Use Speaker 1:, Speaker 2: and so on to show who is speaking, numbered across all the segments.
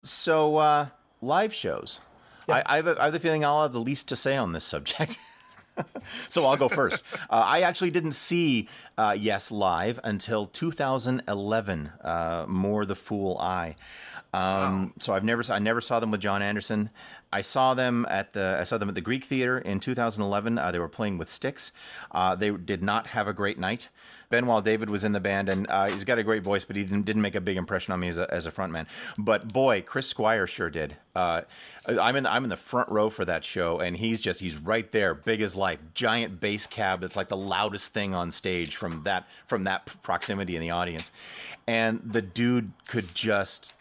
Speaker 1: So, live shows.
Speaker 2: Yeah.
Speaker 1: I have the feeling I'll have the least to say on this subject. So I'll go first. I actually didn't see Yes live until 2011. More the Fool I.
Speaker 3: Wow.
Speaker 1: So I never saw them with John Anderson. I saw them at the Greek Theater in 2011. They were playing with Styx. They did not have a great night. Benoit David was in the band, and he's got a great voice, but he didn't make a big impression on me as a frontman. But boy, Chris Squire sure did. I'm in the front row for that show, and he's right there, big as life, giant bass cab. It's like the loudest thing on stage from that proximity in the audience, and the dude could just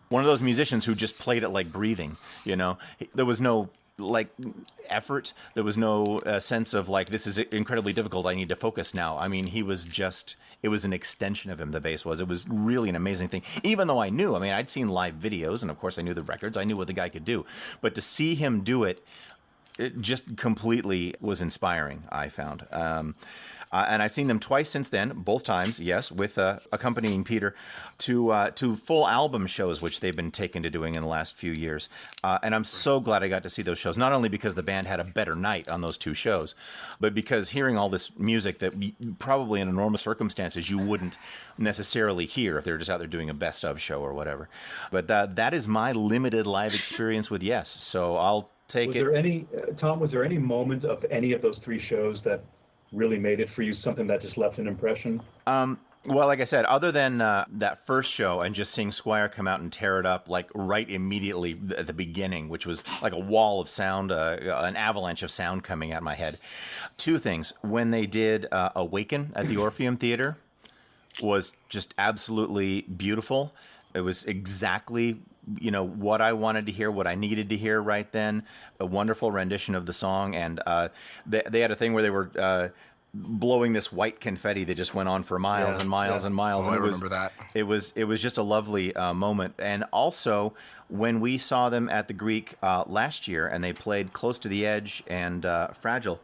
Speaker 1: one of those musicians who just played it like breathing. There was no like effort. There was no sense of like, this is incredibly difficult, I need to focus now. I mean, it was an extension of him. The bass was. It was really an amazing thing. Even though I'd seen live videos, and of course I knew the records. I knew what the guy could do. But to see him do it, it just completely was inspiring, I found. And I've seen them twice since then, both times, yes, with accompanying Peter to full album shows, which they've been taken to doing in the last few years. And I'm so glad I got to see those shows, not only because the band had a better night on those two shows, but because hearing all this music that probably in normal circumstances you wouldn't necessarily hear if they were just out there doing a best of show or whatever. But that is my limited live experience with Yes. So I'll take
Speaker 2: Was
Speaker 1: it.
Speaker 2: there any, Tom, was there any moment of any of those three shows that really made it for you, something that just left an impression?
Speaker 1: Well, like I said, other than that first show and just seeing Squire come out and tear it up like right immediately at the beginning, which was like a wall of sound, an avalanche of sound coming at my head. Two things. When they did Awaken at the Orpheum Theater was just absolutely beautiful. It was exactly, what I wanted to hear, what I needed to hear right then. A wonderful rendition of the song. And they had a thing where they were blowing this white confetti that just went on for miles and miles and miles.
Speaker 3: Oh,
Speaker 1: And
Speaker 3: I remember that.
Speaker 1: It was just a lovely moment. And also, when we saw them at the Greek last year, and they played Close to the Edge and Fragile,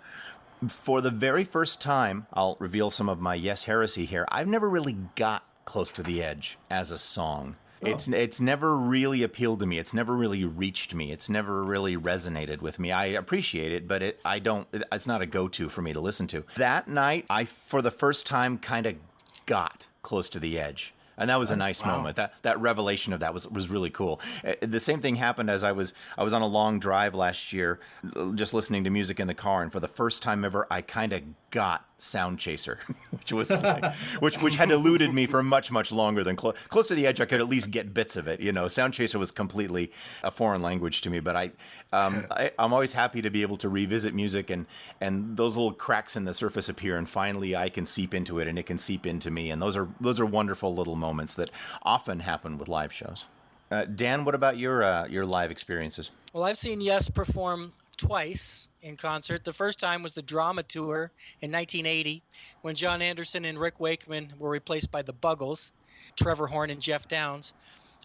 Speaker 1: for the very first time, I'll reveal some of my Yes heresy here. I've never really got Close to the Edge as a song. Oh. It's never really appealed to me. It's never really reached me. It's never really resonated with me. I appreciate it, but it's not a go-to for me to listen to. That night, I, for the first time, kind of got Close to the Edge. And that was a nice moment. That revelation of that was really cool. The same thing happened as I was on a long drive last year, just listening to music in the car, and for the first time ever, I kind of got Sound Chaser, which was like, which had eluded me for much longer than Close to the Edge. I could at least get bits of it. Sound Chaser was completely a foreign language to me, but I'm always happy to be able to revisit music and those little cracks in the surface appear, and finally I can seep into it and it can seep into me, and those are wonderful little moments that often happen with live shows. Dan, what about your live experiences?
Speaker 4: Well, I've seen Yes perform twice in concert. The first time was the Drama Tour in 1980 when John Anderson and Rick Wakeman were replaced by the Buggles, Trevor Horn and Jeff Downes.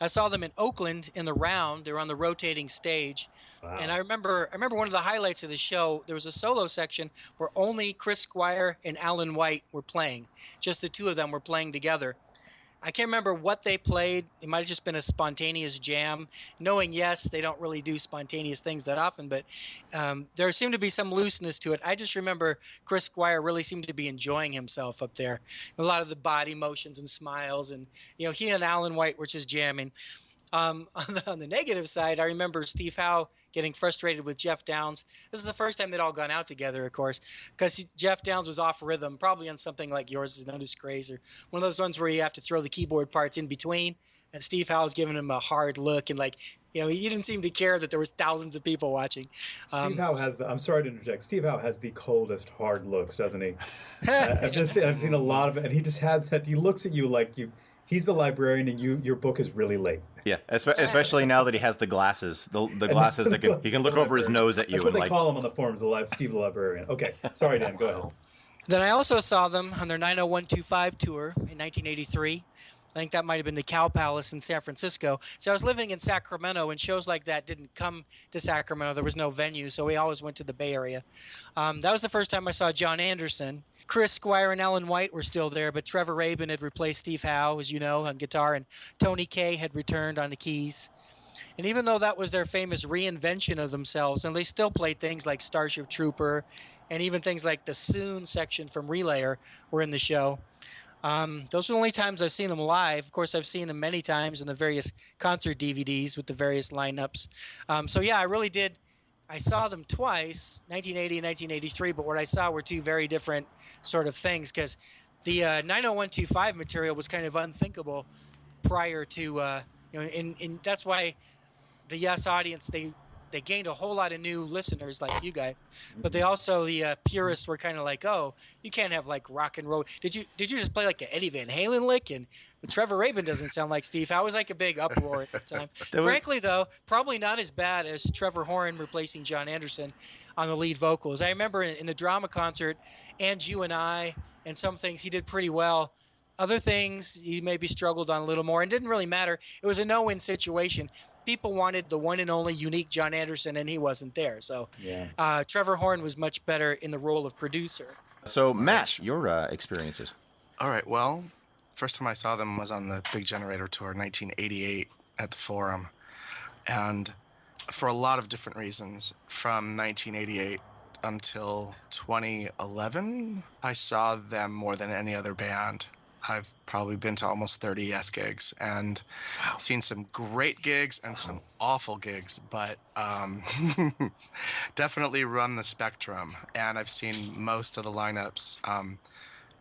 Speaker 4: I saw them in Oakland in the Round. They were on the rotating stage. Wow. And I remember one of the highlights of the show, there was a solo section where only Chris Squire and Alan White were playing. Just the two of them were playing together. I can't remember what they played. It might have just been a spontaneous jam. Knowing Yes, they don't really do spontaneous things that often, but there seemed to be some looseness to it. I just remember Chris Squire really seemed to be enjoying himself up there. A lot of the body motions and smiles, and he and Alan White were just jamming. On the negative side, I remember Steve Howe getting frustrated with Jeff Downes. This is the first time they'd all gone out together, of course, because Jeff Downes was off rhythm, probably on something like Yours Is No Disgrace, or one of those ones where you have to throw the keyboard parts in between. And Steve Howe was giving him a hard look, and he didn't seem to care that there was thousands of people watching.
Speaker 2: Steve Howe has I'm sorry to interject. Steve Howe has the coldest hard looks, doesn't he? I've seen a lot of it, and he just has that. He looks at you like he's the librarian, and your book is really late.
Speaker 1: Yeah, especially now that he has the glasses, the glasses that he can look over his nose at you.
Speaker 2: That's what they call him on the forums, Steve the librarian. Okay, sorry, Dan, go ahead.
Speaker 4: Then I also saw them on their 90125 tour in 1983. I think that might have been the Cow Palace in San Francisco. So I was living in Sacramento, and shows like that didn't come to Sacramento. There was no venue, so we always went to the Bay Area. That was the first time I saw John Anderson. Chris Squire and Alan White were still there, but Trevor Rabin had replaced Steve Howe, as you know, on guitar, and Tony Kaye had returned on the keys. And even though that was their famous reinvention of themselves, and they still played things like Starship Trooper and even things like the Soon section from Relayer were in the show. Those are the only times I've seen them live. Of course, I've seen them many times in the various concert DVDs with the various lineups. So yeah, I really did. I saw them twice, 1980 and 1983, but what I saw were two very different sort of things because the 90125 material was kind of unthinkable prior to, and that's why the Yes audience, they gained a whole lot of new listeners like you guys, but they also the purists were kind of like, oh, you can't have like rock and roll. Did you just play like an Eddie Van Halen lick? And Trevor Rabin doesn't sound like Steve Howe. It was like a big uproar at the time. Frankly, though, probably not as bad as Trevor Horn replacing John Anderson on the lead vocals. I remember in the drama concert, and You and I, and some things he did pretty well. Other things he maybe struggled on a little more, and didn't really matter. It was a no-win situation. People wanted the one and only unique John Anderson, and he wasn't there. So Trevor Horn was much better in the role of producer.
Speaker 1: So, Matt, your experiences.
Speaker 3: All right, well, first time I saw them was on the Big Generator Tour, 1988, at the Forum. And for a lot of different reasons, from 1988 until 2011, I saw them more than any other band. I've probably been to almost 30 Yes gigs and seen some great gigs and some awful gigs, but definitely run the spectrum. And I've seen most of the lineups.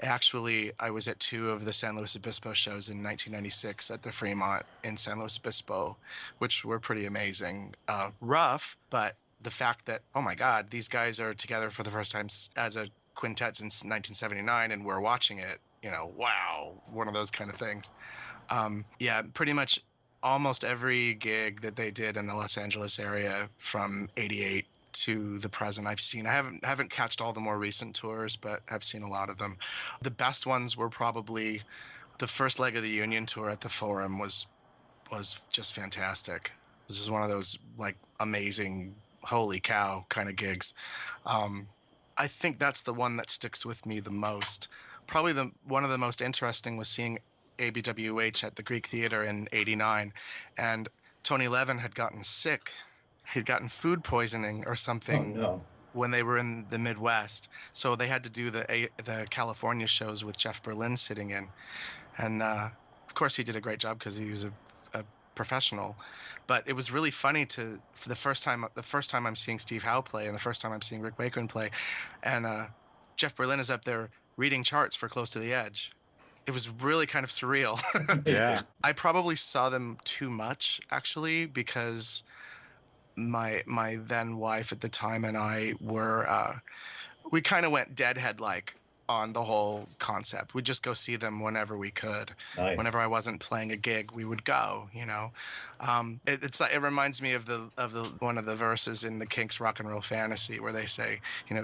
Speaker 3: Actually, I was at two of the San Luis Obispo shows in 1996 at the Fremont in San Luis Obispo, which were pretty amazing. Rough, but the fact that, oh my God, these guys are together for the first time as a quintet since 1979 and we're watching it. Wow, one of those kind of things. Pretty much almost every gig that they did in the Los Angeles area from 88 to the present I've seen. I haven't catched all the more recent tours, but I've seen a lot of them. The best ones were probably the first leg of the Union tour at the Forum was just fantastic. This is one of those like amazing, holy cow kind of gigs. I think that's the one that sticks with me the most. Probably one of the most interesting was seeing ABWH at the Greek Theater in '89, and Tony Levin had gotten sick. He'd gotten food poisoning or something when they were in the Midwest, so they had to do the California shows with Jeff Berlin sitting in, and of course he did a great job because he was a professional. But it was really funny for the first time I'm seeing Steve Howe play, and the first time I'm seeing Rick Wakeman play, and Jeff Berlin is up there reading charts for Close to the Edge. It was really kind of surreal.
Speaker 1: Yeah.
Speaker 3: I probably saw them too much, actually, because my then wife at the time and I were, we kind of went deadhead-like on the whole concept. We'd just go see them whenever we could.
Speaker 2: Nice.
Speaker 3: Whenever I wasn't playing a gig, we would go. It reminds me of the one of the verses in the Kinks' Rock and Roll Fantasy where they say,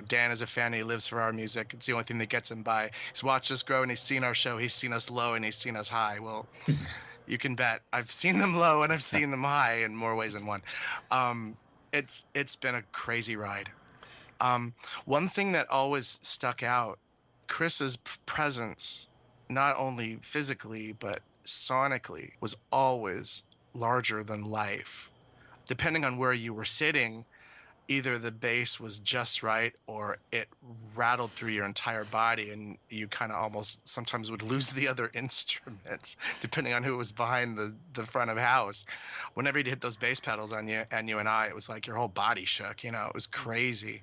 Speaker 3: Dan is a fan, he lives for our music. It's the only thing that gets him by. He's watched us grow and he's seen our show. He's seen us low and he's seen us high. Well, you can bet I've seen them low and I've seen them high in more ways than one. It's been a crazy ride. One thing that always stuck out, Chris's presence, not only physically but sonically, was always larger than life. Depending on where you were sitting, either the bass was just right or it rattled through your entire body and you kind of almost sometimes would lose the other instruments depending on who was behind the front of house. Whenever he'd hit those bass pedals on you and I, it was like your whole body shook, it was crazy.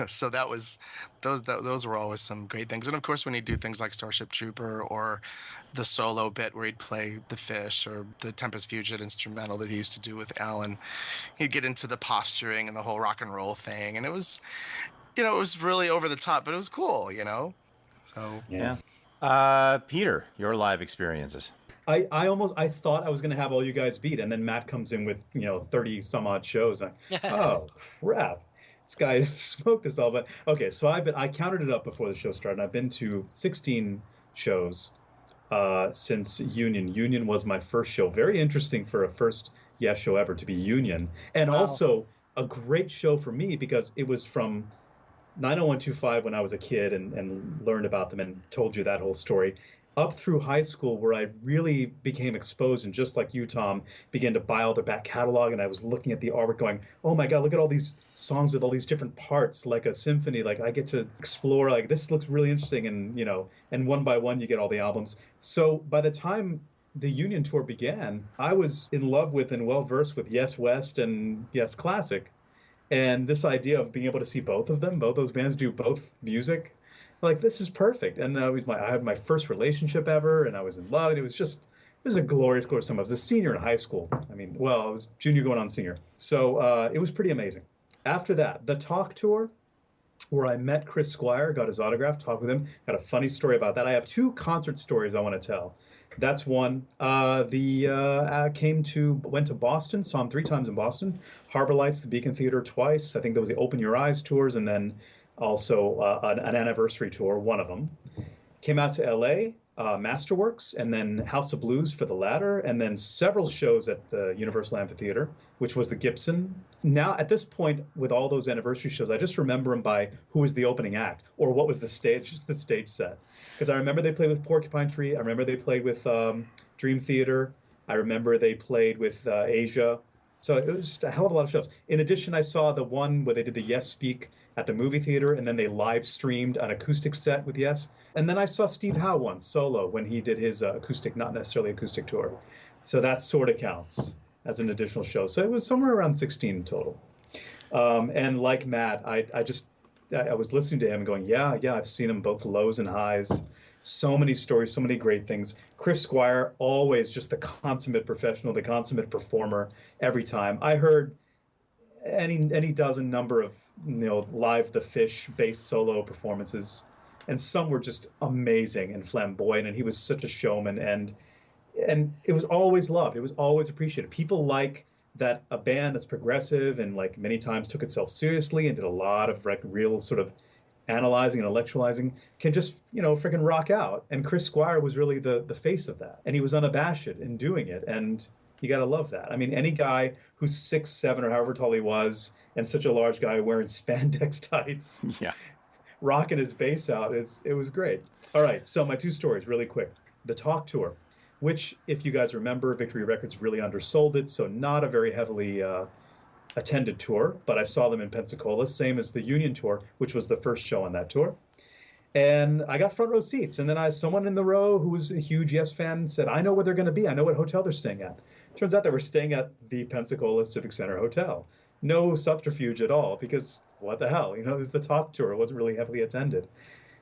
Speaker 3: So that was those were always some great things. And of course when he'd do things like Starship Trooper or the solo bit where he'd play the Fish or the Tempest Fugit instrumental that he used to do with Alan, he'd get into the posturing and the whole rock and roll thing, and it was it was really over the top, but it was cool, so
Speaker 1: yeah. Peter, your live experiences.
Speaker 2: I thought I was going to have all you guys beat, and then Matt comes in with 30 some odd shows. Oh crap, this guy smoked us all. But okay, so I counted it up before the show started. I've been to 16 shows since Union. Union was my first show. Very interesting for a first Yes show ever to be Union, and also a great show for me because it was from 90125 when I was a kid and learned about them and told you that whole story. up through high school where I really became exposed and just like you, Tom, began to buy all their back catalog. And I was looking at the artwork going, oh my God, look at all these songs with all these different parts, like a symphony. Like I get to explore, like this looks really interesting. And, and one by one, you get all the albums. So by the time the Union tour began, I was in love with and well versed with Yes West and Yes Classic. And this idea of being able to see both of them, both those bands do both music, like this is perfect. And I had my first relationship ever, and I was in love. And it was a glorious, glorious time. I was a senior in high school. I mean, well, I was junior going on senior. So it was pretty amazing. After that, the Talk Tour, where I met Chris Squire, got his autograph, talked with him. Got a funny story about that. I have two concert stories I want to tell. That's one. Went to Boston, saw him 3 times in Boston. Harbor Lights, the Beacon Theater twice. I think there was the Open Your Eyes tours, and then also an anniversary tour, one of them. Came out to LA, Masterworks, and then House of Blues for the latter, and then several shows at the Universal Amphitheater, which was the Gibson. Now, at this point, with all those anniversary shows, I just remember them by who was the opening act or what was the stage set. Because I remember they played with Porcupine Tree. I remember they played with Dream Theater. I remember they played with Asia. So it was just a hell of a lot of shows. In addition, I saw the one where they did the Yes Speak at the movie theater, and then they live streamed an acoustic set with Yes. And then I saw Steve Howe once solo when he did his acoustic, not necessarily acoustic tour. So that sort of counts as an additional show. So it was somewhere around 16 total. And like Matt, I was listening to him and going, yeah, I've seen him both lows and highs. So many stories, so many great things. Chris Squire, always just the consummate professional, the consummate performer every time. I heard any dozen number of live The Fish bass solo performances, and some were just amazing and flamboyant, and he was such a showman, and it was always loved. It was always appreciated. People like that a band that's progressive and like many times took itself seriously and did a lot of real sort of analyzing and intellectualizing can just freaking rock out. And Chris Squire was really the face of that, and he was unabashed in doing it, and you got to love that. I mean, any guy who's 6'7" or however tall he was, and such a large guy wearing spandex tights,
Speaker 1: Yeah.
Speaker 2: rocking his bass out, it was great. All right, so my two stories really quick. The Talk Tour, which, if you guys remember, Victory Records really undersold it, so not a very heavily attended tour, but I saw them in Pensacola, same as the Union Tour, which was the first show on that tour. And I got front row seats, and then someone in the row who was a huge Yes fan said, I know where they're going to be. I know what hotel they're staying at. Turns out they were staying at the Pensacola Civic Center Hotel. No subterfuge at all, because what the hell? It was the Talk Tour. It wasn't really heavily attended.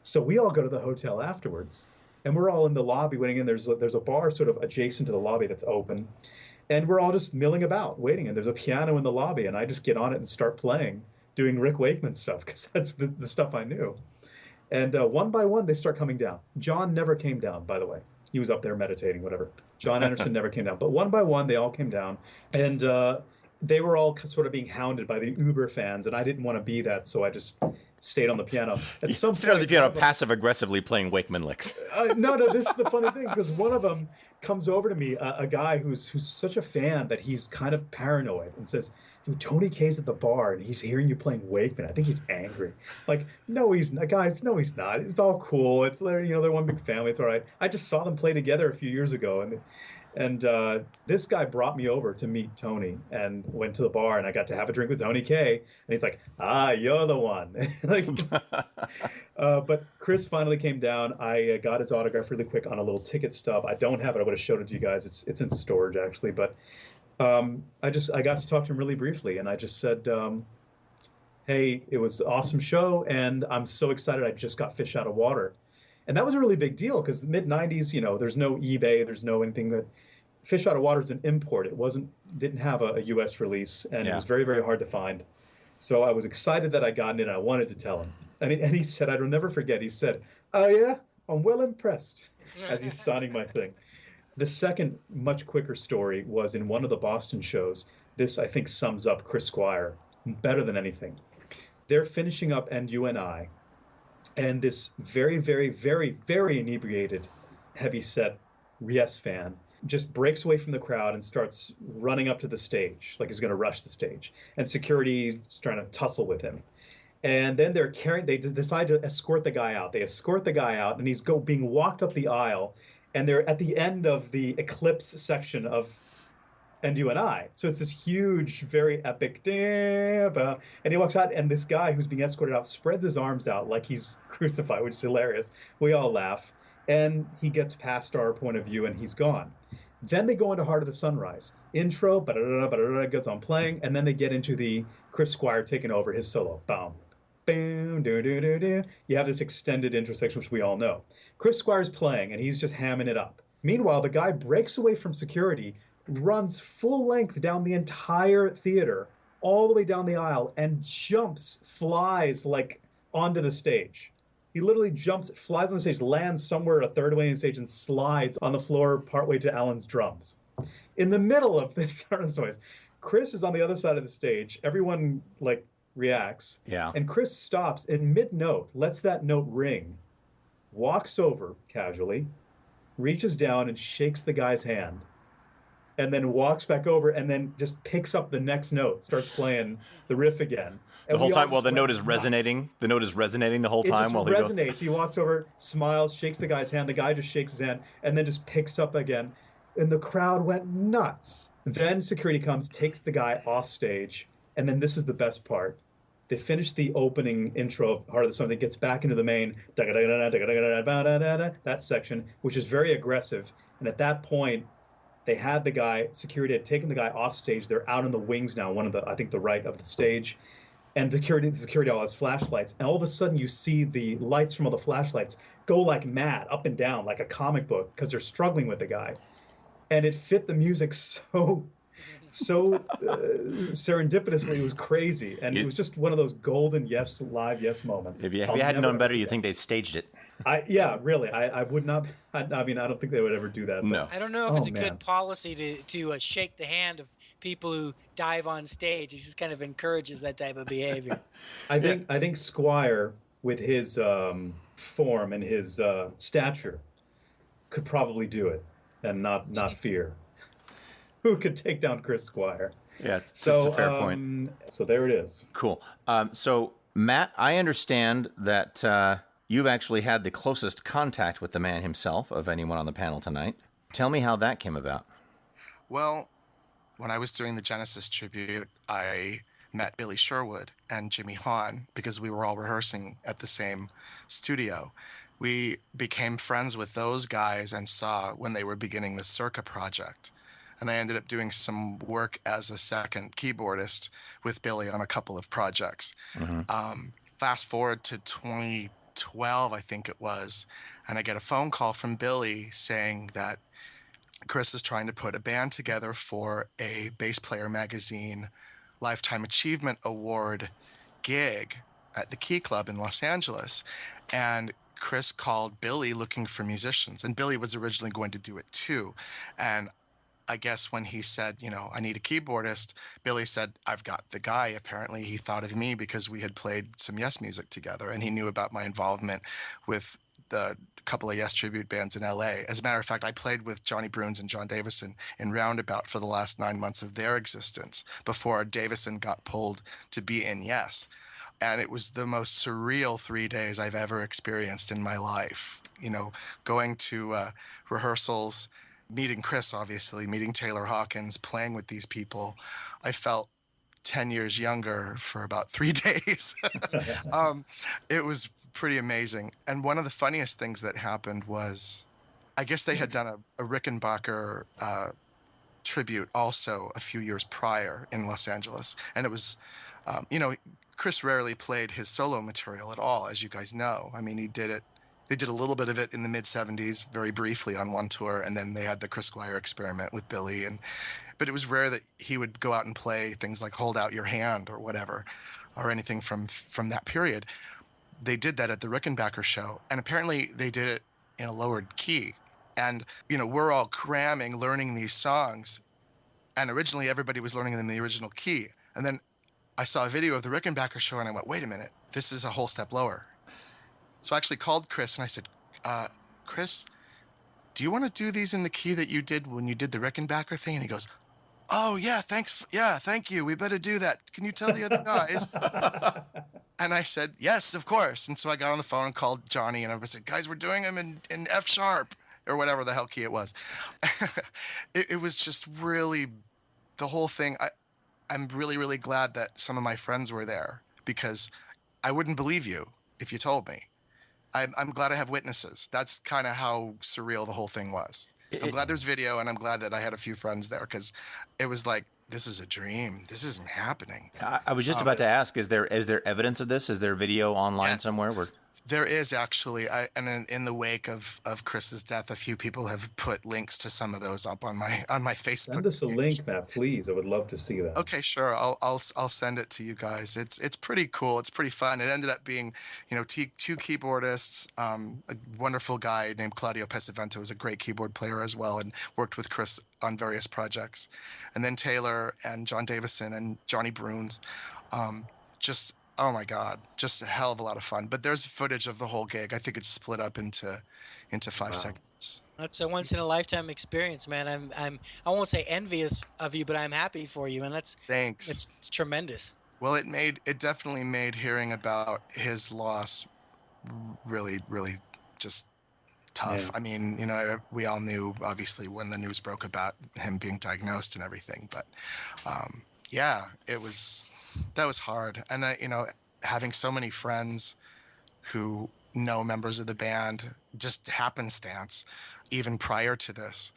Speaker 2: So we all go to the hotel afterwards, and we're all in the lobby waiting, and there's a bar sort of adjacent to the lobby that's open. And we're all just milling about, waiting, and there's a piano in the lobby, and I just get on it and start playing, doing Rick Wakeman stuff, because that's the stuff I knew. And one by one, they start coming down. John never came down, by the way. He was up there meditating, whatever. John Anderson never came down. But one by one, they all came down. And they were all sort of being hounded by the Uber fans, and I didn't want to be that, so I just stayed on the piano. At some
Speaker 1: Stayed on the piano, passive-aggressively playing Wakeman licks.
Speaker 2: No, this is the funny thing, because one of them comes over to me, a guy who's such a fan that he's kind of paranoid, and says, dude, Tony K's at the bar, and he's hearing you playing Wakeman. I think he's angry. Like, no, he's not. Guys, no, he's not. It's all cool. It's, they're one big family. It's all right. I just saw them play together a few years ago, and this guy brought me over to meet Tony, and went to the bar, and I got to have a drink with Tony K, and he's like, you're the one. But Chris finally came down. I got his autograph really quick on a little ticket stub. I don't have it. I would have showed it to you guys. It's in storage, actually, but I got to talk to him really briefly, and I just said, hey, it was an awesome show, and I'm so excited I just got Fish Out of Water. And that was a really big deal, because the mid-'90s, there's no eBay, there's no anything that... Fish Out of Water is an import. It didn't have a U.S. release, and It was very, very hard to find. So I was excited that I got it, and I wanted to tell him. And he said, I will never forget, he said, oh yeah, I'm well impressed, as he's signing my thing. The second, much quicker story was in one of the Boston shows. This, I think, sums up Chris Squire better than anything. They're finishing up And You and I, and this very, very, very, very inebriated, heavy-set Yes fan just breaks away from the crowd and starts running up to the stage, like he's going to rush the stage. And security is trying to tussle with him. And then they decide to escort the guy out. They escort the guy out, and he's being walked up the aisle, and they're at the end of the Eclipse section of And You and I. So it's this huge, very epic, and he walks out, and this guy who's being escorted out spreads his arms out like he's crucified, which is hilarious. We all laugh, and he gets past our point of view, and he's gone. Then they go into Heart of the Sunrise. Intro, goes on playing, and then they get into the Chris Squire taking over his solo. Boom, boom, do do do do. You have this extended intro section, which we all know. Chris Squire's playing, and he's just hamming it up. Meanwhile, the guy breaks away from security, runs full length down the entire theater, all the way down the aisle, and flies like onto the stage. He literally flies on the stage, lands somewhere a third way on the stage, and slides on the floor partway to Alan's drums. In the middle of this noise, Chris is on the other side of the stage. Everyone reacts.
Speaker 1: Yeah.
Speaker 2: And Chris stops in mid-note, lets that note ring, walks over casually, reaches down and shakes the guy's hand, and then walks back over and then just picks up the next note, starts playing the riff again.
Speaker 1: The whole time while the note is
Speaker 2: nuts.
Speaker 1: resonating. The note is resonating the whole time while
Speaker 2: he resonates. He walks over, smiles, shakes the guy's hand. The guy just shakes his hand and then just picks up again. And the crowd went nuts. Then security comes, takes the guy off stage. And then this is the best part. They finish the opening intro of Heart of the Sun. That gets back into the main, that section, which is very aggressive. And at that point, they had security had taken the guy off stage. They're out in the wings now, I think the right of the stage. And the security all has flashlights. And all of a sudden you see the lights from all the flashlights go like mad, up and down, like a comic book, because they're struggling with the guy. And it fit the music so serendipitously. It was crazy. And it was just one of those golden live yes moments.
Speaker 1: If you hadn't known better, you think they staged it.
Speaker 2: Really. I would not. I don't think they would ever do that.
Speaker 1: No.
Speaker 4: I don't know if it's a good policy to shake the hand of people who dive on stage. It just kind of encourages that type of behavior.
Speaker 2: I think Squire, with his form and his stature, could probably do it and not fear. Who could take down Chris Squire?
Speaker 1: Yeah, it's a fair point.
Speaker 2: So there it is.
Speaker 1: Cool. So Matt, I understand that you've actually had the closest contact with the man himself of anyone on the panel tonight. Tell me how that came about.
Speaker 3: Well, when I was doing the Genesis tribute, I met Billy Sherwood and Jimmy Hahn because we were all rehearsing at the same studio. We became friends with those guys and saw when they were beginning the Circa project. And I ended up doing some work as a second keyboardist with Billy on a couple of projects. Mm-hmm. Fast forward to 2012, I think it was, and I get a phone call from Billy saying that Chris is trying to put a band together for a Bass Player Magazine Lifetime Achievement Award gig at the Key Club in Los Angeles. And Chris called Billy looking for musicians, and Billy was originally going to do it too. And I guess when he said, I need a keyboardist, Billy said, I've got the guy. Apparently he thought of me because we had played some Yes music together, and he knew about my involvement with the couple of Yes tribute bands in LA. As a matter of fact, I played with Johnny Bruns and John Davison in Roundabout for the last 9 months of their existence before Davison got pulled to be in Yes. And it was the most surreal 3 days I've ever experienced in my life. Going to rehearsals, meeting Chris, obviously, meeting Taylor Hawkins, playing with these people. I felt 10 years younger for about 3 days. It was pretty amazing. And one of the funniest things that happened was, I guess they had done a Rickenbacker tribute also a few years prior in Los Angeles. And it was, Chris rarely played his solo material at all, as you guys know. I mean, they did a little bit of it in the mid-'70s, very briefly on one tour, and then they had the Chris Squire experiment with Billy. But it was rare that he would go out and play things like Hold Out Your Hand or whatever, or anything from that period. They did that at the Rickenbacker show, and apparently they did it in a lowered key. And, we're all cramming, learning these songs, and originally everybody was learning them in the original key. And then I saw a video of the Rickenbacker show, and I went, wait a minute, this is a whole step lower. So I actually called Chris and I said, Chris, do you want to do these in the key that you did when you did the Rickenbacker thing? And he goes, oh, yeah, thanks. Yeah, thank you. We better do that. Can you tell the other guys? And I said, yes, of course. And so I got on the phone and called Johnny, and I said, guys, we're doing them in F sharp or whatever the hell key it was. It was just really the whole thing. I'm really, really glad that some of my friends were there, because I wouldn't believe you if you told me. I'm glad I have witnesses. That's kind of how surreal the whole thing was. I'm glad there's video, and I'm glad that I had a few friends there, because it was like, this is a dream. This isn't happening.
Speaker 1: I was just about to ask: is there evidence of this? Is there video online somewhere?
Speaker 3: There is actually, and in the wake of Chris's death, a few people have put links to some of those up on my Facebook.
Speaker 2: Send us a link, Matt, please. I would love to see that.
Speaker 3: Okay, sure. I'll send it to you guys. It's pretty cool. It's pretty fun. It ended up being, two keyboardists. A wonderful guy named Claudio Pesavento was a great keyboard player as well, and worked with Chris on various projects. And then Taylor and John Davison and Johnny Bruns. Just, oh my God, just a hell of a lot of fun. But there's footage of the whole gig. I think it's split up into 5 segments.
Speaker 4: That's a once in a lifetime experience, man. I won't say envious of you, but I'm happy for you, and
Speaker 3: Thanks.
Speaker 4: It's tremendous.
Speaker 3: Well, it definitely made hearing about his loss really, really just tough.
Speaker 2: Yeah.
Speaker 3: I mean, we all knew obviously when the news broke about him being diagnosed and everything, but yeah, that was hard. And having so many friends who know members of the band, just happenstance, even prior to this.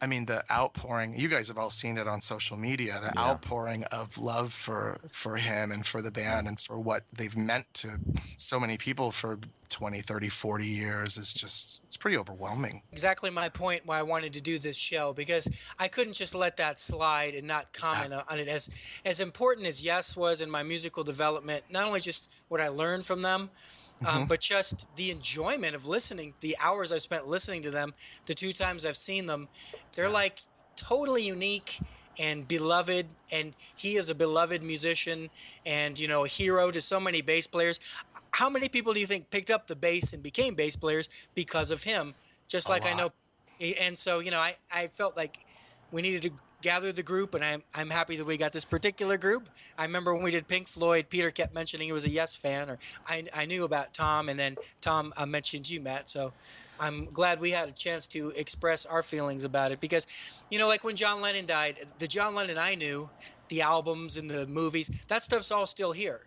Speaker 3: I mean, the outpouring, you guys have all seen it on social media, the outpouring of love for him and for the band and for what they've meant to so many people for 20, 30, 40 years it's pretty overwhelming.
Speaker 4: Exactly my point why I wanted to do this show, because I couldn't just let that slide and not comment on it. As important as Yes was in my musical development, not only just what I learned from them, but just the enjoyment of listening, the hours I've spent listening to them, the 2 times I've seen them, they're like totally unique and beloved. And he is a beloved musician and, a hero to so many bass players. How many people do you think picked up the bass and became bass players because of him? Just like I know. And so, I felt like we needed to gather the group, and I'm happy that we got this particular group. I remember when we did Pink Floyd, Peter kept mentioning he was a Yes fan, or I knew about Tom, and then Tom mentioned you, Matt. So I'm glad we had a chance to express our feelings about it, because, like when John Lennon died, the John Lennon I knew, the albums and the movies, that stuff's all still here,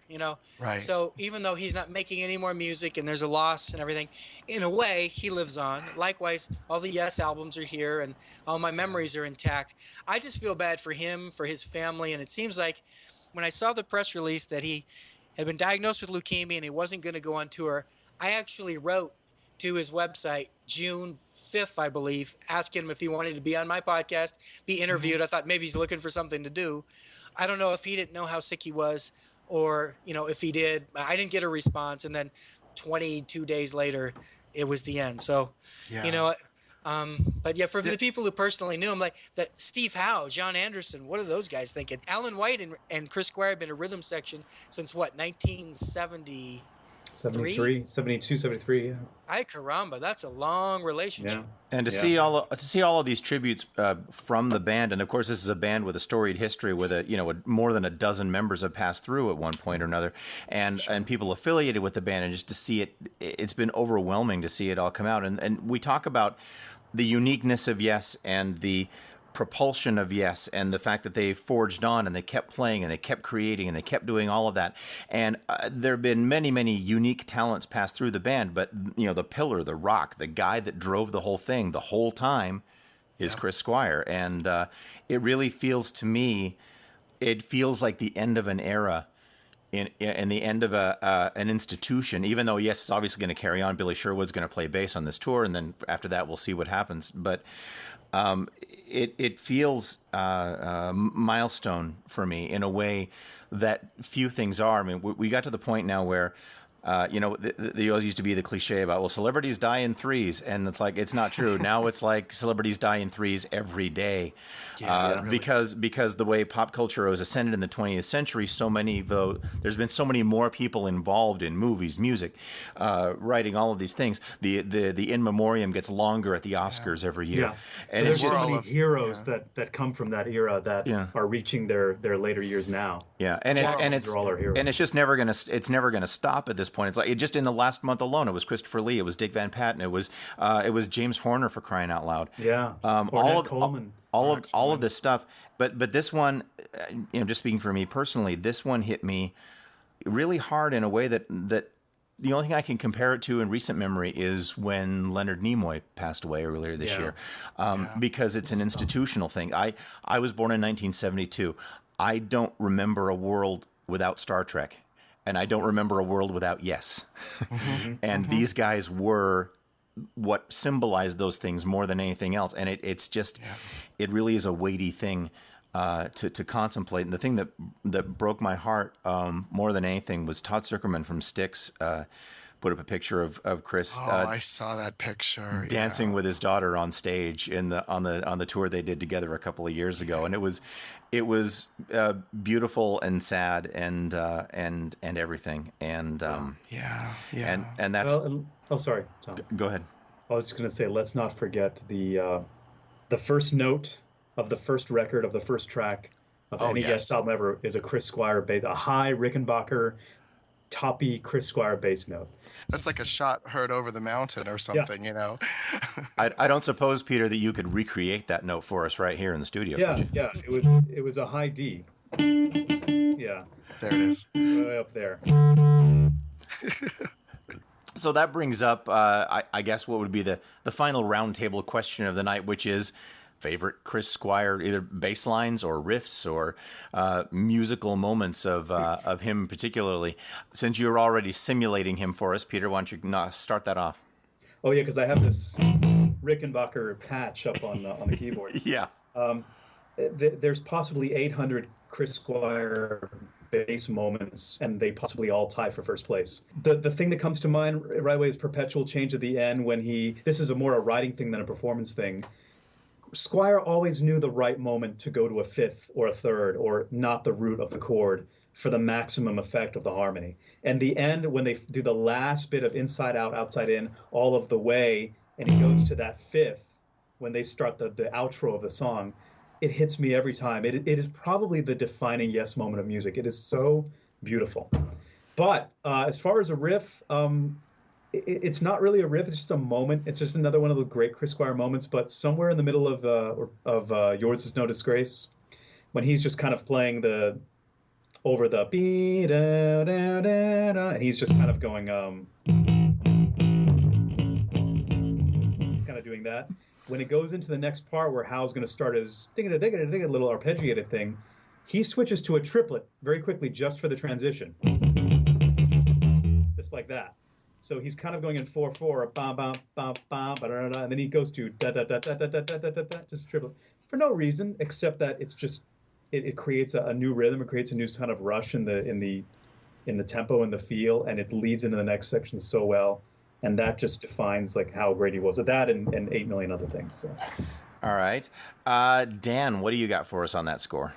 Speaker 3: Right.
Speaker 4: So even though he's not making any more music and there's a loss and everything, in a way, he lives on. Likewise, all the Yes albums are here and all my memories are intact. I just feel bad for him, for his family, and it seems like when I saw the press release that he had been diagnosed with leukemia and he wasn't going to go on tour, I actually wrote to his website June 5th, I believe, asking him if he wanted to be on my podcast, be interviewed. I thought maybe he's looking for something to do. I don't know if he didn't know how sick he was or, if he did. I didn't get a response. And then 22 days later, it was the end. So, but yeah, for the people who personally knew him, like that Steve Howe, John Anderson, what are those guys thinking? Alan White and Chris Squire have been a rhythm section since what, 1970?
Speaker 2: 72, 73, yeah.
Speaker 4: Ay caramba, that's a long relationship.
Speaker 2: Yeah.
Speaker 1: And to see all of these tributes from the band, and of course this is a band with a storied history, with more than a dozen members have passed through at one point or another, and people affiliated with the band, and just to see it's been overwhelming to see it all come out. And we talk about the uniqueness of Yes and the propulsion of Yes and the fact that they forged on and they kept playing and they kept creating and they kept doing all of that. And there have been many, many unique talents pass through the band, but the pillar, the rock, the guy that drove the whole thing the whole time is Chris Squire. And it really feels to me, it feels like the end of an era in the end of an institution, even though, yes, it's obviously going to carry on. Billy Sherwood's going to play bass on this tour, and then after that, we'll see what happens. But it feels milestone for me in a way that few things are. I mean, we got to the point now where There used to be the cliche about, well, celebrities die in threes, and it's like, it's not true. Now it's like celebrities die in threes every day.
Speaker 3: Really.
Speaker 1: Because the way pop culture has ascended in the 20th century, there's been so many more people involved in movies, music, writing, all of these things. The in memoriam gets longer at the Oscars every year.
Speaker 2: Yeah.
Speaker 1: And
Speaker 2: there's
Speaker 1: it's
Speaker 2: so
Speaker 1: just,
Speaker 2: many heroes that come from that era that are reaching their later years now.
Speaker 1: yeah, and
Speaker 2: They're all our heroes.
Speaker 1: it's just never gonna stop at this point. It's like, just in the last month alone, it was Christopher Lee, it was Dick Van Patten, it was James Horner, for crying out loud.
Speaker 2: Yeah, Coleman.
Speaker 1: All of this stuff. But this one, just speaking for me personally, this one hit me really hard in a way that the only thing I can compare it to in recent memory is when Leonard Nimoy passed away earlier this year, because it's an institutional thing. I was born in 1972. I don't remember a world without Star Trek. And I don't remember a world without Yes. And these guys were what symbolized those things more than anything else. And it really is a weighty thing to contemplate. And the thing that broke my heart more than anything was Todd Sucherman from Styx put up a picture of Chris.
Speaker 3: I saw that picture.
Speaker 1: Dancing with his daughter on stage on the tour they did together a couple of years ago, and it was beautiful and sad and everything, and and that's.
Speaker 2: Sorry, Tom.
Speaker 1: Go ahead.
Speaker 2: I was just going to say, let's not forget the first note of the first record of the first track of any Yes album ever is a Chris Squire bass, a high Rickenbacker, toppy Chris Squire bass note.
Speaker 3: That's like a shot heard over the mountain or something,
Speaker 1: I don't suppose, Peter, that you could recreate that note for us right here in the studio.
Speaker 2: Yeah. It was a high D. Yeah.
Speaker 3: There it is.
Speaker 2: Way up there.
Speaker 1: So that brings up, I guess, what would be the final roundtable question of the night, which is favorite Chris Squire, either bass lines or riffs or musical moments of him particularly. Since you're already simulating him for us, Peter, why don't you start that off?
Speaker 2: Oh, yeah, because I have this Rickenbacker patch up on the keyboard.
Speaker 1: Yeah.
Speaker 2: There's possibly 800 Chris Squire bass moments, and they possibly all tie for first place. The thing that comes to mind right away is Perpetual Change at the end, when this is more a writing thing than a performance thing. Squire always knew the right moment to go to a fifth or a third or not the root of the chord for the maximum effect of the harmony. And the end, when they do the last bit of inside out, outside in, all of the way, and he goes to that fifth, when they start the outro of the song, it hits me every time. It is probably the defining Yes moment of music. It is so beautiful. But as far as a riff, it's not really a riff. It's just a moment. It's just another one of the great Chris Squire moments. But somewhere in the middle of Yours Is No Disgrace, when he's just kind of playing over the be da da da da, and he's just kind of going he's kind of doing that. When it goes into the next part where Hal's going to start his ding-a-ding-a-ding-a little arpeggiated thing, he switches to a triplet very quickly just for the transition, just like that. So he's kind of going in 4/4, bam bam bam bam, and then he goes to da da da da da da da da da, just a triplet for no reason except that it's just it creates a new rhythm. It creates a new kind of rush in the tempo and the feel, and it leads into the next section so well. And that just defines like how great he was at that and 8 million other things. So.
Speaker 1: All right. Dan, what do you got for us on that score?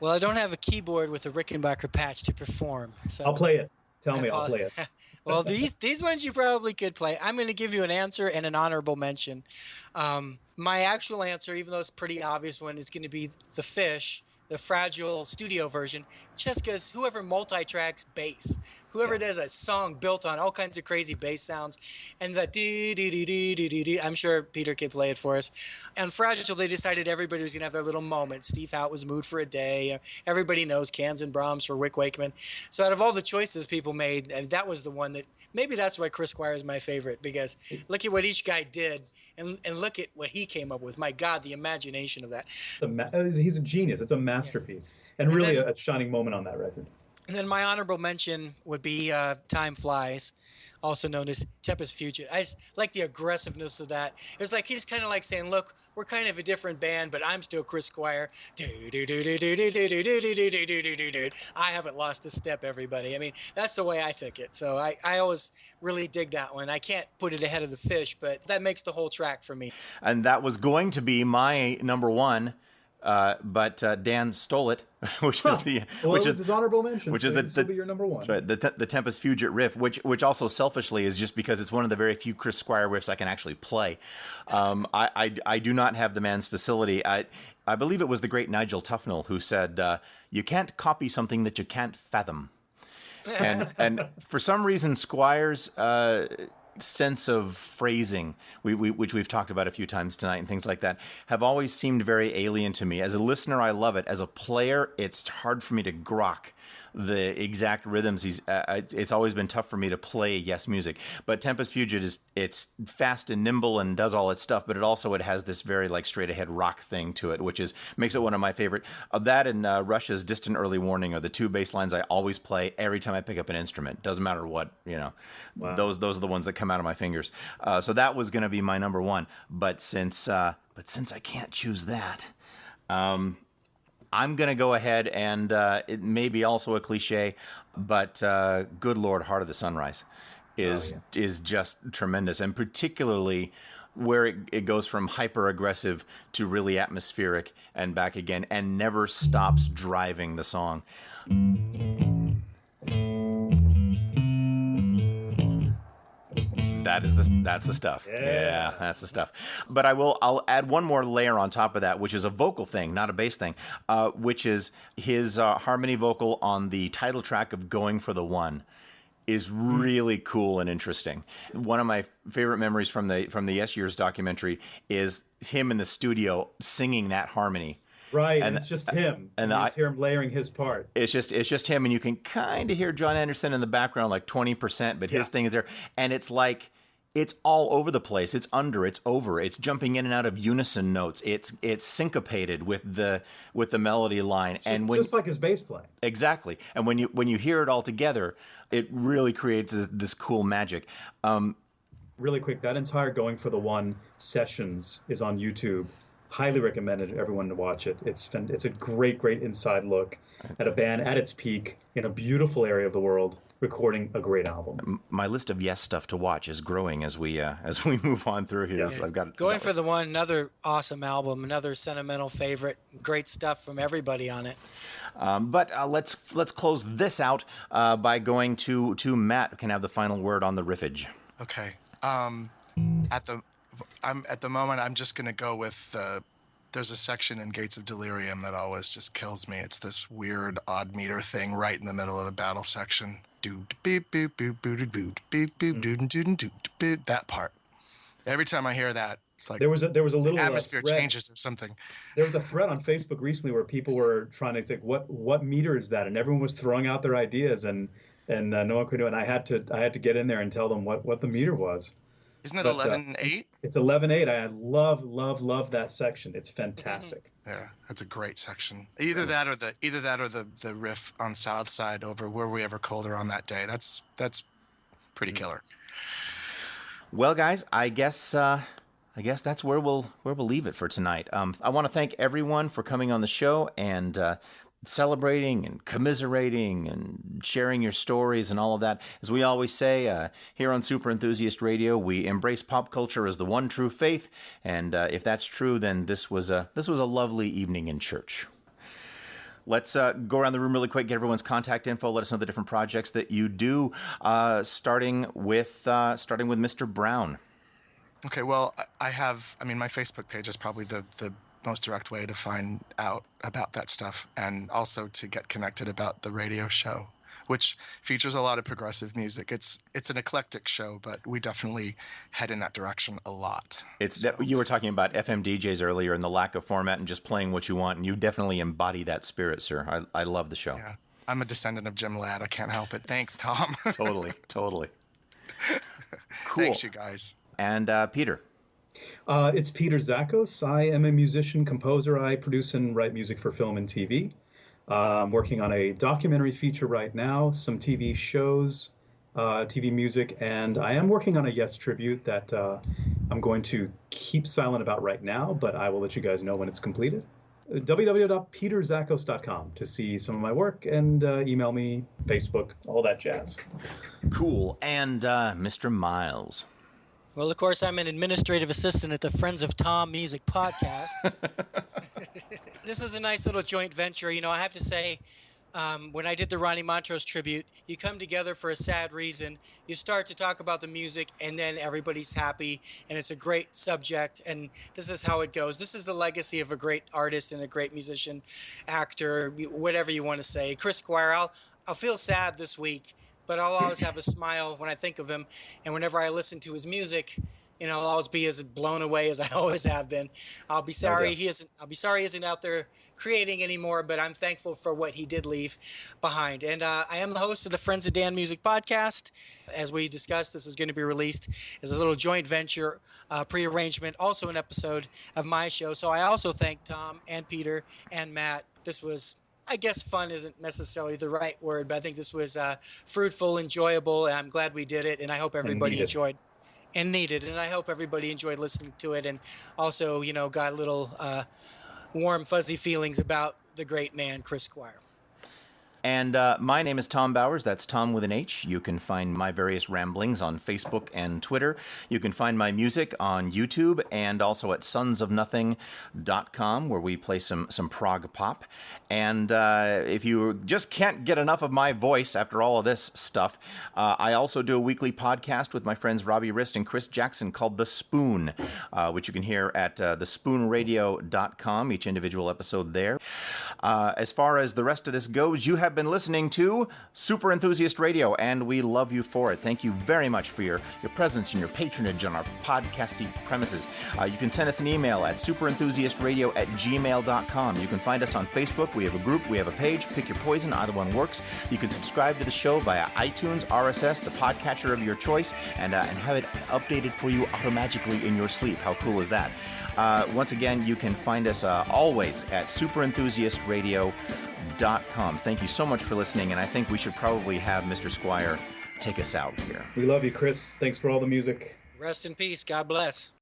Speaker 4: Well, I don't have a keyboard with a Rickenbacker patch to perform. So
Speaker 2: I'll play it. Tell me, I'll play it.
Speaker 4: Well, these ones you probably could play. I'm going to give you an answer and an honorable mention. My actual answer, even though it's a pretty obvious one, is going to be The Fish, the Fragile studio version, just because whoever multi-tracks bass, whoever does a song built on all kinds of crazy bass sounds, and that dee-dee-dee-dee-dee-dee, I'm sure Peter could play it for us. And Fragile, they decided everybody was going to have their little moment. Steve Howe was Mood for a Day. Everybody knows Cans and Brahms for Rick Wakeman. So out of all the choices people made, and that was the one that, maybe that's why Chris Squire is my favorite, because look at what each guy did, and look at what he came up with. My God, the imagination of that.
Speaker 2: He's a genius. It's a masterpiece, and really a shining moment on that record.
Speaker 4: And then my honorable mention would be Time Flies, also known as Tempest Fugit. I just like the aggressiveness of that. It's like he's kind of like saying, "Look, we're kind of a different band, but I'm still Chris Squire." I haven't lost a step, everybody. I mean, that's the way I took it. So I always really dig that one. I can't put it ahead of the Fish, but that makes the whole track for me.
Speaker 1: And that was going to be my number one, but Dan stole it, which is the
Speaker 2: Well,
Speaker 1: which
Speaker 2: it was
Speaker 1: is
Speaker 2: his honorable mention,
Speaker 1: which
Speaker 2: so
Speaker 1: is
Speaker 2: this will be your number one.
Speaker 1: That's right, the Tempest Fugit riff, which also selfishly is just because it's one of the very few Chris Squire riffs I can actually play. I do not have the man's facility. I believe it was the great Nigel Tufnell who said, "You can't copy something that you can't fathom." And for some reason, Squire's sense of phrasing, which we've talked about a few times tonight and things like that, have always seemed very alien to me. As a listener, I love it. As a player, it's hard for me to grok the exact rhythms. It's always been tough for me to play Yes music. But Tempest Fugit it's fast and nimble and does all its stuff, but it has this very like straight ahead rock thing to it, which makes it one of my favorite. That and Rush's Distant Early Warning are the two bass lines I always play every time I pick up an instrument. Doesn't matter what, Wow. Those are the ones that come out of my fingers. So that was going to be my number one. But since I can't choose that, I'm going to go ahead and it may be also a cliche, but good Lord, Heart of the Sunrise is just tremendous. And particularly where it goes from hyper-aggressive to really atmospheric and back again and never stops driving the song. That's the stuff. Yeah, that's the stuff. But I'll add one more layer on top of that, which is a vocal thing, not a bass thing, which is his harmony vocal on the title track of Going for the One is really cool and interesting. One of my favorite memories from the Yes Years documentary is him in the studio singing that harmony.
Speaker 2: Right, and it's just him. And you just hear him layering his part.
Speaker 1: It's just him, and you can kind of hear John Anderson in the background, like 20%, but his thing is there, and it's like it's all over the place. It's under, it's over, it's jumping in and out of unison notes. It's syncopated with the melody line,
Speaker 2: just like his bass playing.
Speaker 1: Exactly, and when you hear it all together, it really creates this cool magic.
Speaker 2: Really quick, that entire Going for the One sessions is on YouTube. Highly recommended everyone to watch it. It's a great inside look at a band at its peak in a beautiful area of the world, recording a great album.
Speaker 1: My list of Yes stuff to watch is growing as we move on through here.
Speaker 2: Yes.
Speaker 1: So I've got
Speaker 4: Going for the One, another awesome album, another sentimental favorite. Great stuff from everybody on it.
Speaker 1: But let's close this out by going to Matt, who can have the final word on the riffage.
Speaker 3: Okay. At the moment, I'm just going to go with there's a section in Gates of Delirium that always just kills me. It's this weird odd meter thing right in the middle of the battle section. That part. Every time I hear that, it's like
Speaker 2: there was a little
Speaker 3: atmosphere changes or something.
Speaker 2: There was a thread on Facebook recently where people were trying to say, what meter is that? And everyone was throwing out their ideas, and no one could do it. And I had to get in there and tell them what the meter was.
Speaker 3: Isn't it 11/8?
Speaker 2: It's 11/8. I love that section. It's fantastic.
Speaker 3: Yeah, that's a great section. Either that or the riff on South Side over Were We Ever Colder on That Day. That's pretty killer.
Speaker 1: Well, guys, I guess that's where we'll leave it for tonight. I want to thank everyone for coming on the show and celebrating and commiserating and sharing your stories and all of that. As we always say here on Super Enthusiast Radio, we embrace pop culture as the one true faith, and if that's true, then this was a lovely evening in church. Let's go around the room really quick, get everyone's contact info, let us know the different projects that you do, starting with Mr. Brown.
Speaker 3: Okay, well, my Facebook page is probably the most direct way to find out about that stuff, and also to get connected about the radio show, which features a lot of progressive music. It's an eclectic show, but we definitely head in that direction a lot.
Speaker 1: You were talking about FM DJs earlier and the lack of format and just playing what you want, and you definitely embody that spirit, sir. I love the show.
Speaker 3: Yeah, I'm a descendant of Jim Ladd. I can't help it. Thanks, Tom.
Speaker 1: Totally. Cool.
Speaker 3: Thanks, you guys.
Speaker 1: And Peter.
Speaker 2: It's Peter Zakos. I am a musician, composer. I produce and write music for film and TV. I'm working on a documentary feature right now, some TV shows, TV music, and I am working on a Yes tribute that I'm going to keep silent about right now, but I will let you guys know when it's completed. www.peterzakos.com to see some of my work, and email me, Facebook, all that jazz.
Speaker 1: Cool. And Mr. Miles.
Speaker 4: Well, of course, I'm an administrative assistant at the Friends of Tom Music podcast. This is a nice little joint venture. You know, I have to say, when I did the Ronnie Montrose tribute, you come together for a sad reason. You start to talk about the music, and then everybody's happy, and it's a great subject, and this is how it goes. This is the legacy of a great artist and a great musician, actor, whatever you want to say. Chris Squire, I'll feel sad this week, but I'll always have a smile when I think of him, and whenever I listen to his music, you know, I'll always be as blown away as I always have been. I'll be sorry he isn't out there creating anymore, but I'm thankful for what he did leave behind. And I am the host of the Friends of Dan Music podcast. As we discussed, this is going to be released as a little joint venture pre-arrangement, also an episode of my show. So I also thank Tom and Peter and Matt. This was, I guess fun isn't necessarily the right word, but I think this was fruitful, enjoyable, and I'm glad we did it, and I hope everybody enjoyed. And needed, and I hope everybody enjoyed listening to it, and also, you know, got little warm, fuzzy feelings about the great man, Chris Squire.
Speaker 1: And my name is Tom Bowers. That's Tom with an H. You can find my various ramblings on Facebook and Twitter. You can find my music on YouTube and also at sonsofnothing.com, where we play some prog pop. And if you just can't get enough of my voice after all of this stuff, I also do a weekly podcast with my friends Robbie Rist and Chris Jackson called The Spoon, which you can hear at thespoonradio.com, each individual episode there. As far as the rest of this goes, you have been listening to Super Enthusiast Radio, and we love you for it. Thank you very much for your presence and your patronage on our podcasty premises. You can send us an email at superenthusiastradio@gmail.com. You can find us on Facebook. We have a group. We have a page. Pick your poison. Either one works. You can subscribe to the show via iTunes, RSS, the podcatcher of your choice, and have it updated for you automatically in your sleep. How cool is that? Once again, you can find us always at superenthusiastradio.com. Thank you so much for listening, and I think we should probably have Mr. Squire take us out here.
Speaker 2: We love you, Chris. Thanks for all the music.
Speaker 4: Rest in peace. God bless.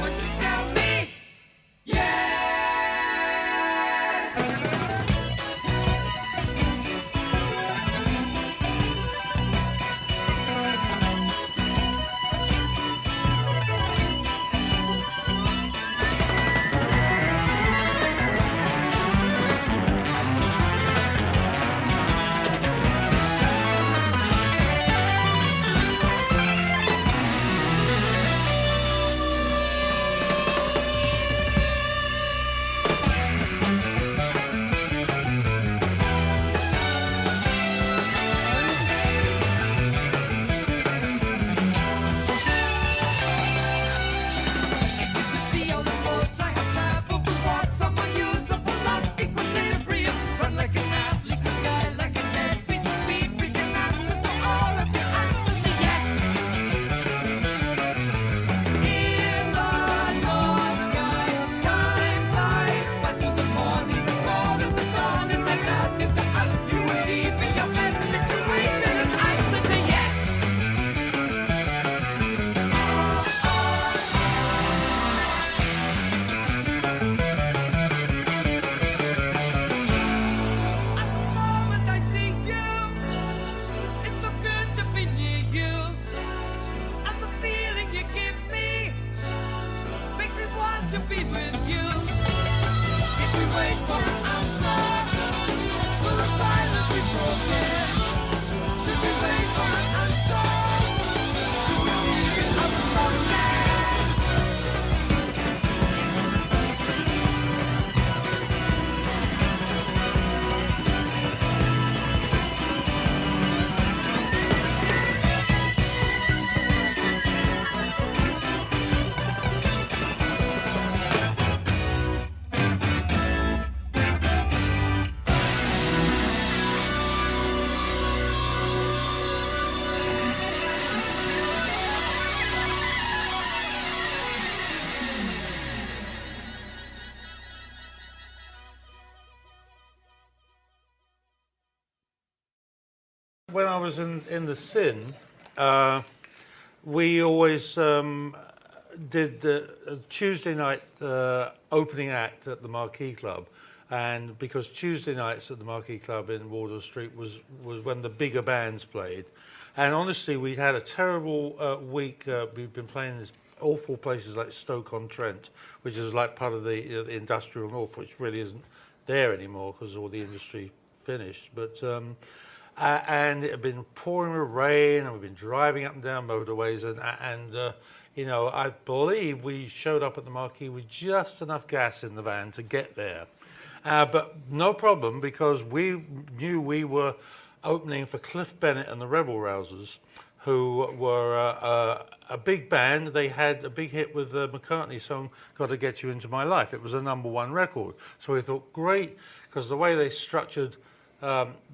Speaker 5: would you tell me? Yes. If you could see all the roads I have traveled towards some unusable lost equilibrium, run like an athlete, could die like a deadbeat speed, we can answer to all of your answers to yes. In the north sky, time flies fast to the morning, the dawn of the dawn, and meant nothing to us. You were deep in your best situation and answer to yes. At the moment I see you, it's so good to be near you. And the feeling you give me makes me want to be with you. If we wait for an answer, will the silence be broken? Should we wait for an answer? Do we leave it unspoken?
Speaker 6: When I was in the Sin, we always did the Tuesday night opening act at the Marquee Club. And because Tuesday nights at the Marquee Club in Wardour Street was when the bigger bands played. And honestly, we'd had a terrible week. We've been playing in these awful places like Stoke-on-Trent, which is like part of the industrial north, which really isn't there anymore because all the industry finished. But and it had been pouring with rain, and we've been driving up and down motorways, and you know, I believe we showed up at the Marquee with just enough gas in the van to get there. But no problem, because we knew we were opening for Cliff Bennett and the Rebel Rousers, who were a big band. They had a big hit with the McCartney song, Got to Get You Into My Life. It was a #1 record. So we thought, great, because the way they structured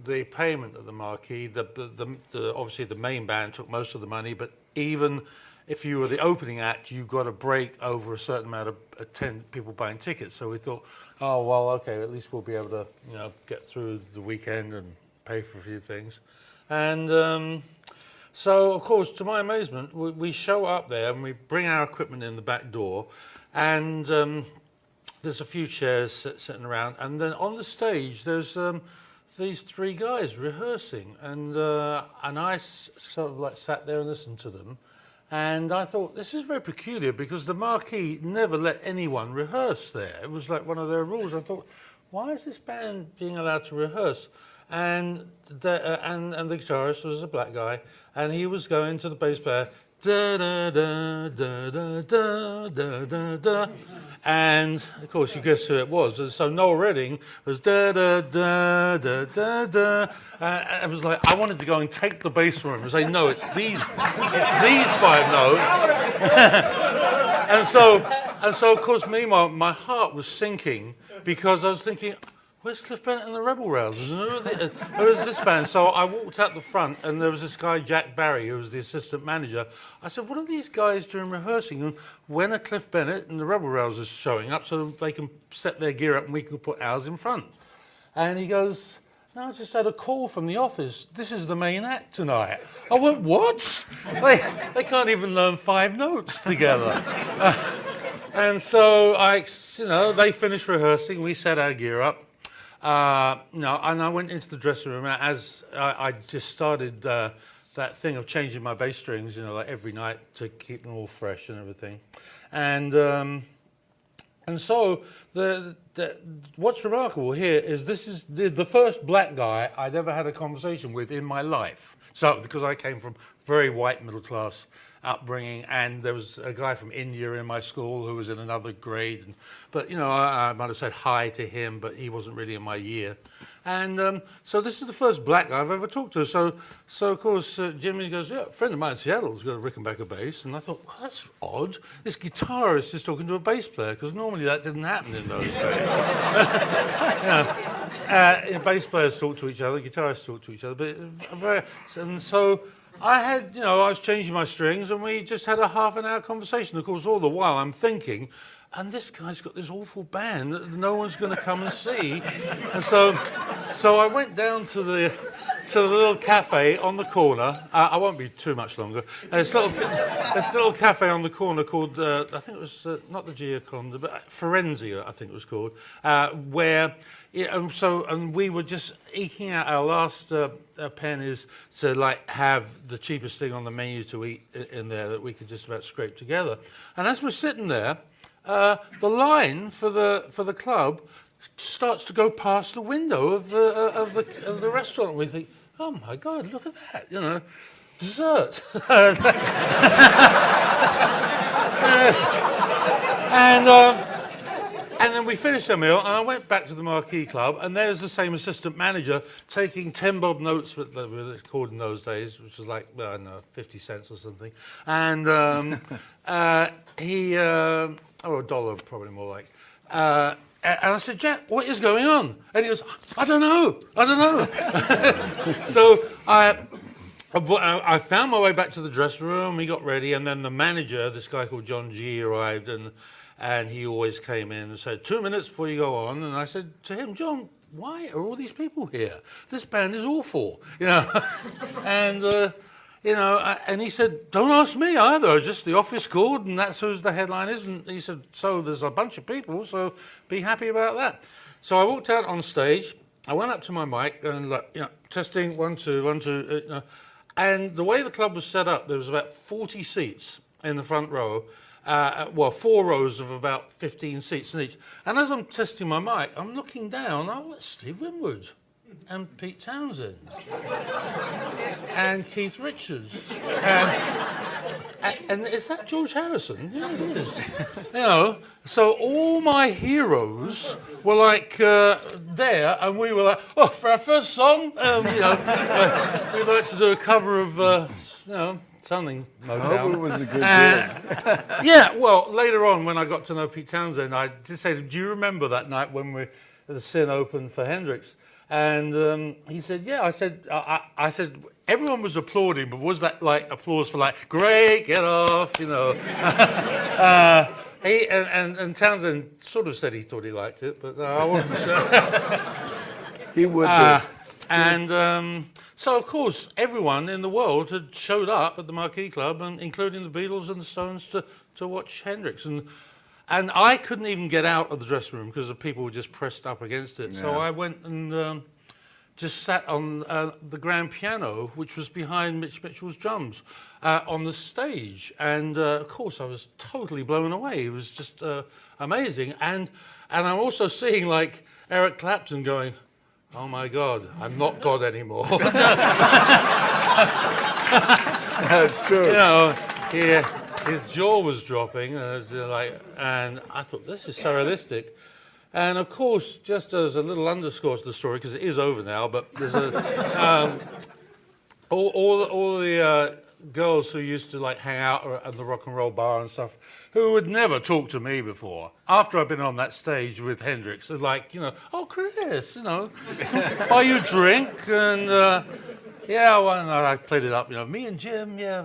Speaker 6: the payment at the Marquee, obviously the main band took most of the money, but even if you were the opening act, you got a break over a certain amount of 10 people buying tickets. So we thought, oh, well, okay, at least we'll be able to, you know, get through the weekend and pay for a few things. And so, of course, to my amazement, we show up there and we bring our equipment in the back door, and there's a few chairs sitting around, and then on the stage there's these three guys rehearsing, and I sort of like sat there and listened to them, and I thought, this is very peculiar, because the Marquee never let anyone rehearse there. It was like one of their rules. I thought, why is this band being allowed to rehearse? And the guitarist was a black guy, and he was going to the bass player, da da da da da da da da da, and of course you guess who it was. And so Noel Redding was da da da da da da, and it was like I wanted to go and take the bass from him and say, no, it's these 5 notes. and so of course, meanwhile, my heart was sinking, because I was thinking, where's Cliff Bennett and the Rebel Rousers? Who is this band? So I walked out the front, and there was this guy, Jack Barry, who was the assistant manager. I said, what are these guys doing rehearsing? And when are Cliff Bennett and the Rebel Rousers showing up so they can set their gear up and we can put ours in front? And he goes, no, I just had a call from the office. This is the main act tonight. I went, what? They can't even learn 5 notes together. And so they finished rehearsing. We set our gear up. And I went into the dressing room as I just started that thing of changing my bass strings, like every night to keep them all fresh and everything. And so what's remarkable here is this is the first black guy I'd ever had a conversation with in my life. So because I came from very white middle class upbringing, and there was a guy from India in my school who was in another grade, but I might have said hi to him, but he wasn't really in my year. And so this is the first black guy I've ever talked to. So of course, Jimmy goes, yeah, a friend of mine in Seattle's got a Rickenbacker bass. And I thought, well, that's odd. This guitarist is talking to a bass player, because normally that didn't happen in those days. Bass players talk to each other, guitarists talk to each other. And so I was changing my strings, and we just had a half an hour conversation. Of course, all the while I'm thinking, and this guy's got this awful band that no one's going to come and see. And so I went down to the little cafe on the corner. I won't be too much longer. This little cafe on the corner called, I think it was not the Gioconda, but Forenzia, I think it was called, where. And we were just eking out our last pennies to have the cheapest thing on the menu to eat in there that we could just about scrape together. And as we're sitting there, the line for the club starts to go past the window of the restaurant. And we think, oh my God, look at that, dessert. And then we finished our meal, and I went back to the Marquee Club, and there's the same assistant manager taking 10 bob notes, what they were called in those days, which was like, I don't know, 50 cents or something. And he, or a dollar probably more like. And I said, Jack, what is going on? And he goes, I don't know. So I found my way back to the dressing room, we got ready, and then the manager, this guy called John G, arrived, and he always came in and said, 2 minutes before you go on. And I said to him, John, why are all these people here? This band is awful, And, and he said, don't ask me either. Just the office called, and that's who the headline is. And he said, so there's a bunch of people, so be happy about that. So I walked out on stage. I went up to my mic and, testing, 1, 2, 1, 2. And the way the club was set up, there was about 40 seats in the front row. 4 rows of about 15 seats in each. And as I'm testing my mic, I'm looking down, it's Steve Winwood and Pete Townsend and Keith Richards. And is that George Harrison? Yeah, it is. So all my heroes were there, and we were like, for our first song, we'd like to do a cover of, something Motown.
Speaker 7: I hope it was a good deal.
Speaker 6: Yeah, well, later on when I got to know Pete Townsend, I did say to him, do you remember that night when the Sin opened for Hendrix? And he said, yeah. I said, everyone was applauding, but was that applause for great, get off, and Townsend sort of said he thought he liked it, but I wasn't sure.
Speaker 7: He would do.
Speaker 6: And so, of course, everyone in the world had showed up at the Marquee Club, and including the Beatles and the Stones, to watch Hendrix. And I couldn't even get out of the dressing room because the people were just pressed up against it. Yeah. So I went and just sat on the grand piano, which was behind Mitch Mitchell's drums, on the stage. And, of course, I was totally blown away. It was just amazing. And I'm also seeing, Eric Clapton going, oh my God, I'm not God anymore.
Speaker 7: That's true.
Speaker 6: His jaw was dropping, and I thought, this is surrealistic. And of course, just as a little underscore to the story, because it is over now, but there's all the girls who used to hang out at the rock and roll bar and stuff, who would never talk to me before. After I've been on that stage with Hendrix, they're oh Chris, buy you a drink, and I played it up, me and Jim, yeah.